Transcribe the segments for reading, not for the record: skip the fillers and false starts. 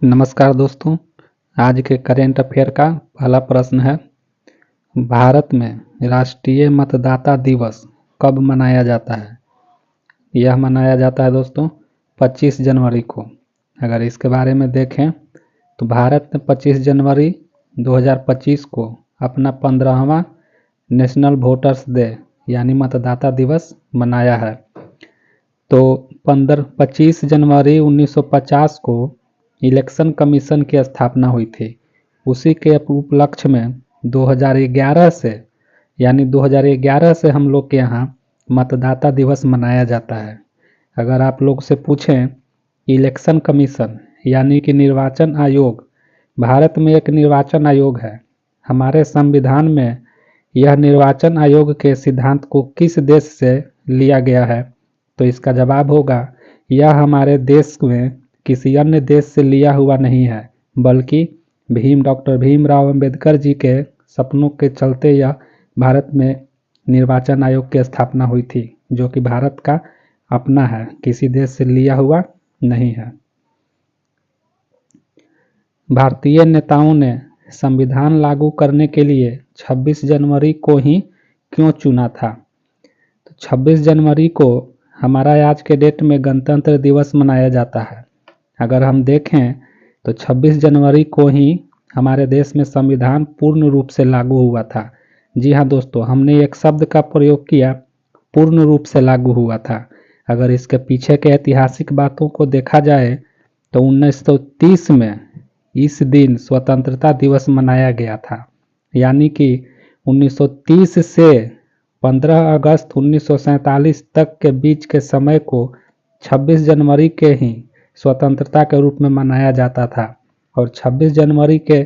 नमस्कार दोस्तों। आज के करेंट अफेयर का पहला प्रश्न है, भारत में राष्ट्रीय मतदाता दिवस कब मनाया जाता है? यह मनाया जाता है दोस्तों 25 जनवरी को। अगर इसके बारे में देखें तो भारत ने 25 जनवरी 2025 को अपना 15वां नेशनल वोटर्स डे यानी मतदाता दिवस मनाया है। तो 25 जनवरी 1950 को इलेक्शन कमीशन की स्थापना हुई थी। उसी के उपलक्ष्य में 2011 से हम लोग के यहाँ मतदाता दिवस मनाया जाता है। अगर आप लोग से पूछें, इलेक्शन कमीशन यानी कि निर्वाचन आयोग, भारत में एक निर्वाचन आयोग है। हमारे संविधान में यह निर्वाचन आयोग के सिद्धांत को किस देश से लिया गया है? तो इसका जवाब होगा, यह हमारे देश में किसी अन्य देश से लिया हुआ नहीं है, बल्कि डॉक्टर भीमराव अंबेडकर जी के सपनों के चलते यह भारत में निर्वाचन आयोग की स्थापना हुई थी, जो कि भारत का अपना है, किसी देश से लिया हुआ नहीं है। भारतीय नेताओं ने संविधान लागू करने के लिए 26 जनवरी को ही क्यों चुना था? तो 26 जनवरी को हमारा आज के डेट में गणतंत्र दिवस मनाया जाता है। अगर हम देखें तो 26 जनवरी को ही हमारे देश में संविधान पूर्ण रूप से लागू हुआ था। जी हाँ दोस्तों, हमने एक शब्द का प्रयोग किया, पूर्ण रूप से लागू हुआ था। अगर इसके पीछे के ऐतिहासिक बातों को देखा जाए तो 1930 में इस दिन स्वतंत्रता दिवस मनाया गया था, यानी कि 1930 से 15 अगस्त 1947 तक के बीच के समय को 26 जनवरी के ही स्वतंत्रता के रूप में मनाया जाता था। और 26 जनवरी के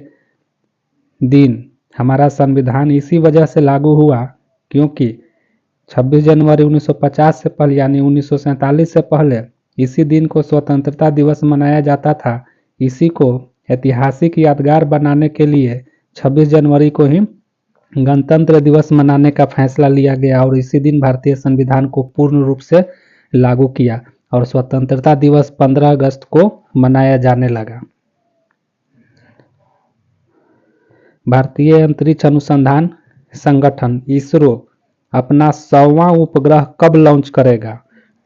दिन हमारा संविधान इसी वजह से लागू हुआ क्योंकि 26 जनवरी 1950 से पहले यानी 1947 से पहले इसी दिन को स्वतंत्रता दिवस मनाया जाता था। इसी को ऐतिहासिक यादगार बनाने के लिए 26 जनवरी को ही गणतंत्र दिवस मनाने का फैसला लिया गया और इसी दिन भारतीय संविधान को पूर्ण रूप से लागू किया और स्वतंत्रता दिवस 15 अगस्त को मनाया जाने लगा। भारतीय अंतरिक्ष अनुसंधान संगठन इसरो अपना 100वां उपग्रह कब लॉन्च करेगा?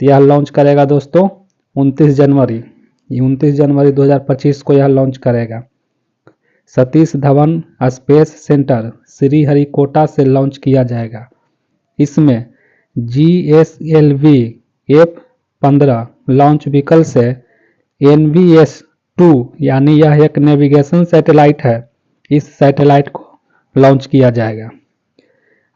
तो यह लॉन्च करेगा दोस्तों 29 जनवरी 2025 को यह लॉन्च करेगा। सतीश धवन स्पेस सेंटर श्रीहरिकोटा से लॉन्च किया जाएगा। इसमें GSLV F-15 लॉन्च व्हीकल से NVS-2 यानी यह एक नेविगेशन सैटेलाइट है, इस सैटेलाइट को लॉन्च किया जाएगा।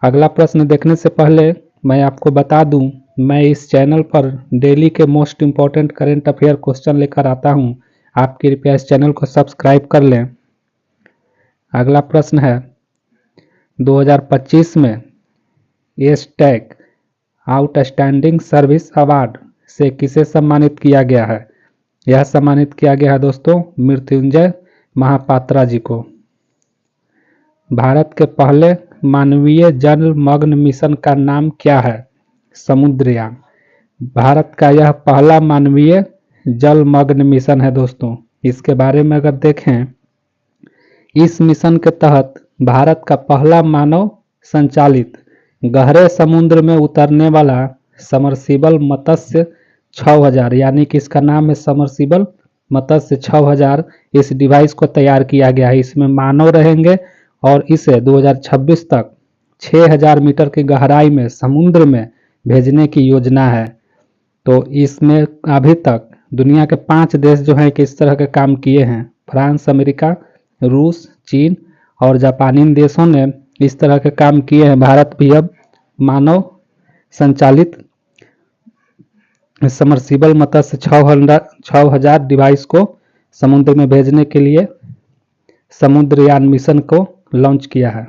अगला प्रश्न देखने से पहले मैं आपको बता दूं, मैं इस चैनल पर डेली के most important current affair question लेकर आता हूं। आप कृपया इस चैनल को सब्सक्राइब कर लें। अगला प्रश्न है, 2025 में एस्टैक आउटस्टैंडिंग सर्विस अवार्ड से किसे सम्मानित किया गया है? यह सम्मानित किया गया है दोस्तों मृत्युंजय महापात्रा जी को। भारत के पहले मानवीय जलमग्न मिशन का नाम क्या है? समुद्रयान। भारत का यह पहला मानवीय जलमग्न मिशन है दोस्तों। इसके बारे में अगर देखें, इस मिशन के तहत भारत का पहला मानव संचालित गहरे समुद्र में उतरने वाला समरसिबल मत्स्य 6000 यानी कि इसका नाम है समरसिबल मत्स्य 6000, इस डिवाइस को तैयार किया गया है। इसमें मानव रहेंगे और इसे 2026 तक 6000 मीटर की गहराई में समुद्र में भेजने की योजना है। तो इसमें अभी तक दुनिया के 5 देश जो हैं कि इस तरह के काम किए हैं। फ्रांस, अमेरिका, रूस, चीन और जापान, इन देशों ने इस तरह के काम किए हैं। भारत भी अब मानव संचालित समरसिबल मत्स्य 6000 डिवाइस को समुद्र में भेजने के लिए समुद्रयान मिशन को लॉन्च किया है।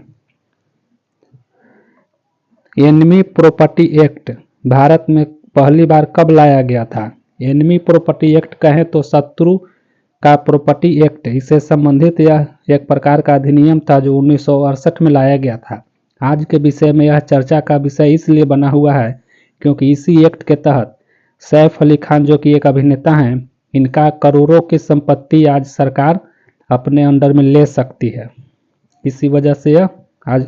एनिमी प्रॉपर्टी एक्ट भारत में पहली बार कब लाया गया था? एनिमी प्रॉपर्टी एक्ट कहें तो शत्रु का प्रॉपर्टी एक्ट, इससे संबंधित यह एक प्रकार का अधिनियम था जो 1968 में लाया गया था। आज के विषय में यह चर्चा का विषय इसलिए बना हुआ है क्योंकि इसी एक्ट के तहत सैफ अली खान जो कि एक अभिनेता हैं, इनका करोड़ों की संपत्ति आज सरकार अपने अंडर में ले सकती है। इसी वजह से यह आज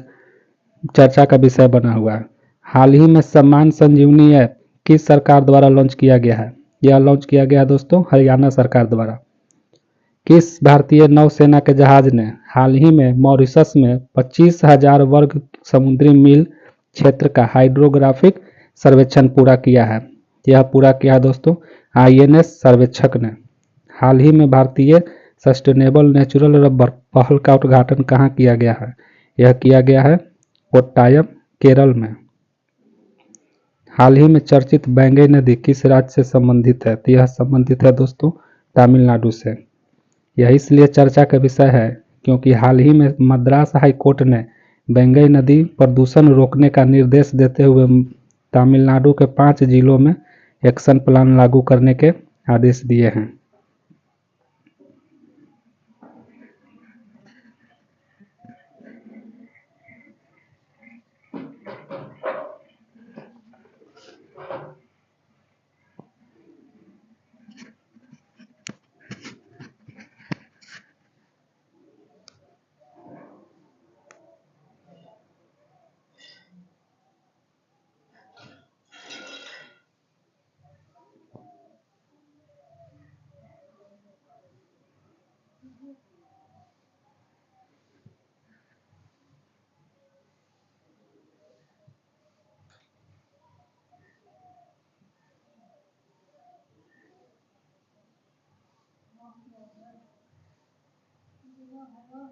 चर्चा का विषय बना हुआ है। हाल ही में सम्मान संजीवनी ऐप किस सरकार द्वारा लॉन्च किया गया है? यह लॉन्च किया गया है दोस्तों हरियाणा सरकार द्वारा। किस भारतीय नौसेना के जहाज ने हाल ही में मॉरिशस में 25,000 वर्ग समुद्री मील क्षेत्र का हाइड्रोग्राफिक सर्वेक्षण पूरा किया है? यह पूरा किया है दोस्तों आईएनएस सर्वेक्षक ने। हाल ही में भारतीय सस्टेनेबल नेचुरल रबर पहल का उद्घाटन कहाँ किया गया है? यह किया गया है कोट्टायम केरल में। हाल ही में चर्चित बैंगई नदी किस राज्य से संबंधित है? तो यह संबंधित है दोस्तों तमिलनाडु से। यह इसलिए चर्चा का विषय है क्योंकि हाल ही में मद्रास हाई कोर्ट ने बैंगई नदी प्रदूषण रोकने का निर्देश देते हुए तमिलनाडु के 5 जिलों में एक्शन प्लान लागू करने के आदेश दिए हैं।